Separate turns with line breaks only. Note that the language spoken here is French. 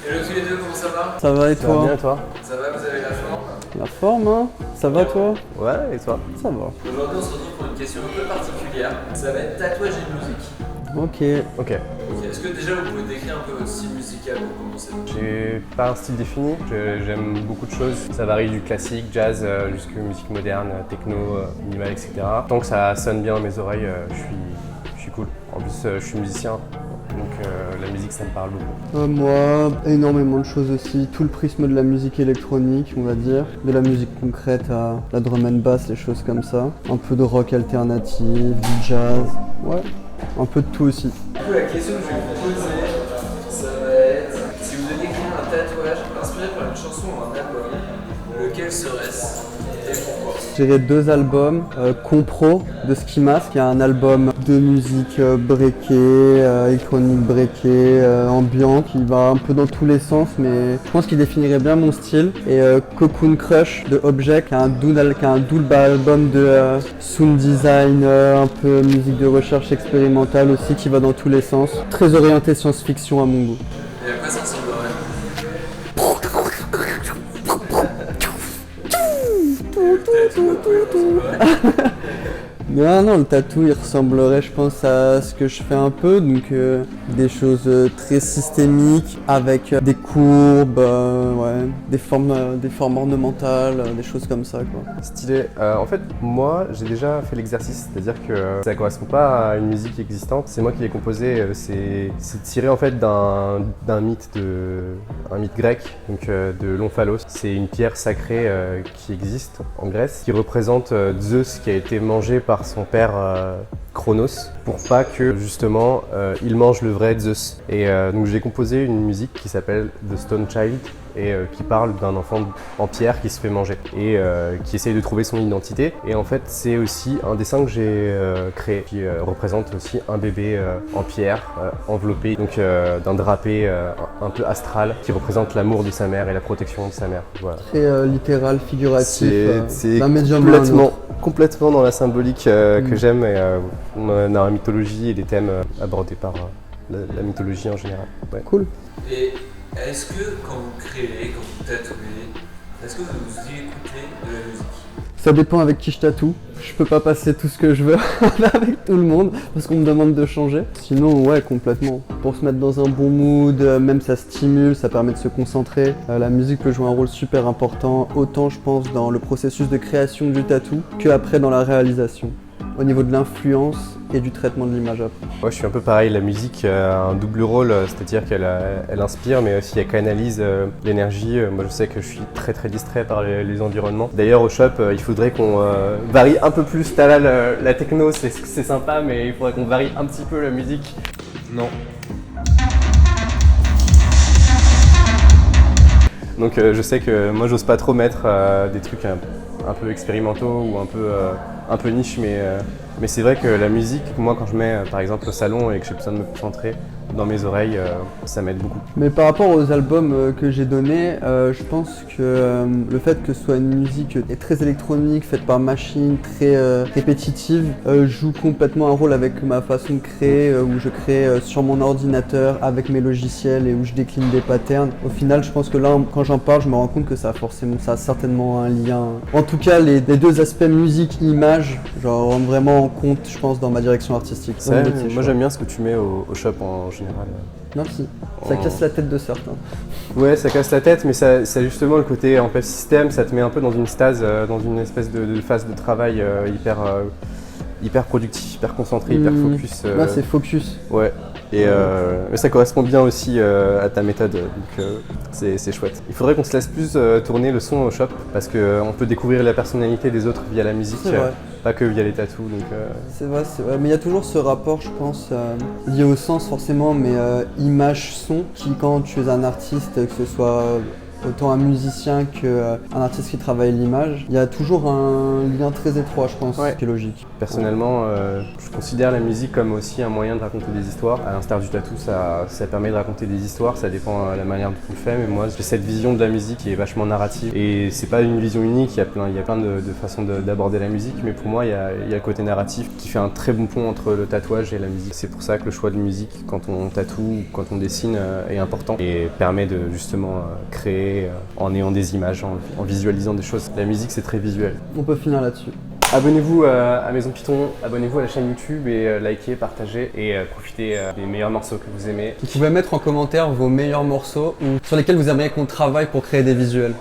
Hello tous les deux, comment ça va?
Ça va et
Ça va
toi?
bien toi?
Ça va, vous avez la forme?
La forme, hein? Ça va toi?
Ouais, et toi?
Ça va.
Aujourd'hui on se retrouve pour une question un peu particulière. Ça va être tatouage et musique.
Ok.
Ok.
Est-ce que déjà vous pouvez décrire un peu votre style musical pour commencer?
J'ai pas un style défini, j'aime beaucoup de choses. Ça varie du classique, jazz, jusqu'à musique moderne, techno, minimal, etc. Tant que ça sonne bien dans mes oreilles, je suis cool. En plus, je suis musicien, donc la musique ça me parle beaucoup.
Moi, énormément de choses aussi. Tout le prisme de la musique électronique, on va dire. De la musique concrète à la drum and bass, les choses comme ça. Un peu de rock alternatif, du jazz. Ouais. Un peu de tout aussi.
Du coup, la question que je vais vous poser, ça va être si vous deviez créer un tatouage inspiré par une chanson ou un album, lequel serait-ce et pourquoi?
J'irai 2 albums, Compro de Ski Mask, qui est un album de musique breakée, électronique breakée, ambiante, qui va un peu dans tous les sens, mais je pense qu'il définirait bien mon style. Et Cocoon Crush de Object, qui est un double album de sound design, un peu musique de recherche expérimentale aussi, qui va dans tous les sens. Très orienté science-fiction à mon goût.
Et à quoi ça ressemblerait?
Non, le tatou il ressemblerait je pense à ce que je fais un peu, donc des choses très systémiques avec des courbes, ouais, des formes ornementales, des choses comme ça quoi.
Stylé. En fait, moi, j'ai déjà fait l'exercice, c'est-à-dire que ça correspond pas à une musique existante. C'est moi qui l'ai composé. C'est tiré en fait d'un mythe grec, donc de l'Omphalos. C'est une pierre sacrée qui existe en Grèce, qui représente Zeus qui a été mangé par son père Chronos pour pas que justement il mange le vrai Zeus. Et donc j'ai composé une musique qui s'appelle The Stone Child et qui parle d'un enfant en pierre qui se fait manger et qui essaye de trouver son identité. Et en fait c'est aussi un dessin que j'ai créé qui représente aussi un bébé en pierre enveloppé donc d'un drapé un peu astral qui représente l'amour de sa mère et la protection de sa mère. Voilà.
Très littéral, figuratif,
C'est
d'un médium à un autre.
complètement dans la symbolique que j'aime et dans la mythologie et les thèmes abordés par la mythologie en général. Ouais.
Cool.
Et est-ce que quand vous créez, quand vous tatouez, est-ce que vous écoutez de la musique?
Ça dépend avec qui je tatoue. Je peux pas passer tout ce que je veux avec tout le monde parce qu'on me demande de changer. Sinon, ouais, complètement. Pour se mettre dans un bon mood, même ça stimule, ça permet de se concentrer. La musique peut jouer un rôle super important, autant je pense dans le processus de création du tatou qu'après dans la réalisation. Au niveau de l'influence et du traitement de l'image après.
Moi je suis un peu pareil, la musique a un double rôle, c'est-à-dire qu'elle inspire mais aussi elle canalise l'énergie. Moi je sais que je suis très distrait par les environnements. D'ailleurs au shop il faudrait qu'on varie un peu plus. T'as là la techno c'est sympa mais il faudrait qu'on varie un petit peu la musique. Non. Donc je sais que moi j'ose pas trop mettre des trucs un peu expérimentaux ou un peu niche mais c'est vrai que la musique, moi quand je mets par exemple au salon et que j'ai besoin de me concentrer dans mes oreilles, ça m'aide beaucoup.
Mais par rapport aux albums que j'ai donnés, je pense que le fait que ce soit une musique très électronique, faite par machine, très répétitive, joue complètement un rôle avec ma façon de créer, où je crée sur mon ordinateur avec mes logiciels et où je décline des patterns. Au final, je pense que là, quand j'en parle, je me rends compte que ça a certainement un lien. En tout cas, les deux aspects musique-image, genre rentrent vraiment en compte, je pense, dans ma direction artistique.
Moi j'aime bien ce que tu mets au shop en général.
Merci. Ça casse la tête de certains.
Ouais, ça casse la tête, mais ça justement le côté en fait système, ça te met un peu dans une stase, dans une espèce de phase de travail hyper productif, hyper concentré, hyper focus.
Là, c'est focus.
Ouais. Et mais ça correspond bien aussi à ta méthode, donc c'est chouette. Il faudrait qu'on se laisse plus tourner le son au shop parce qu'on peut découvrir la personnalité des autres via la musique, pas que via les tatous.
C'est vrai, mais il y a toujours ce rapport, je pense, lié au sens forcément, mais image-son, qui quand tu es un artiste, que ce soit autant un musicien qu'un artiste qui travaille l'image, il y a toujours un lien très étroit, je pense, qui est logique.
Personnellement, je considère la musique comme aussi un moyen de raconter des histoires. À l'instar du tatou, ça permet de raconter des histoires, ça dépend de la manière dont on le fait, mais moi j'ai cette vision de la musique qui est vachement narrative. Et c'est pas une vision unique, il y a plein de façons d'aborder la musique, mais pour moi il y a le côté narratif qui fait un très bon pont entre le tatouage et la musique. C'est pour ça que le choix de musique quand on tatoue ou quand on dessine est important et permet de justement créer en ayant des images, en visualisant des choses. La musique c'est très visuel.
On peut finir là-dessus.
Abonnez-vous à Maison Python, abonnez-vous à la chaîne YouTube et likez, partagez et profitez des meilleurs morceaux que vous aimez.
Vous pouvez mettre en commentaire vos meilleurs morceaux ou sur lesquels vous aimeriez qu'on travaille pour créer des visuels.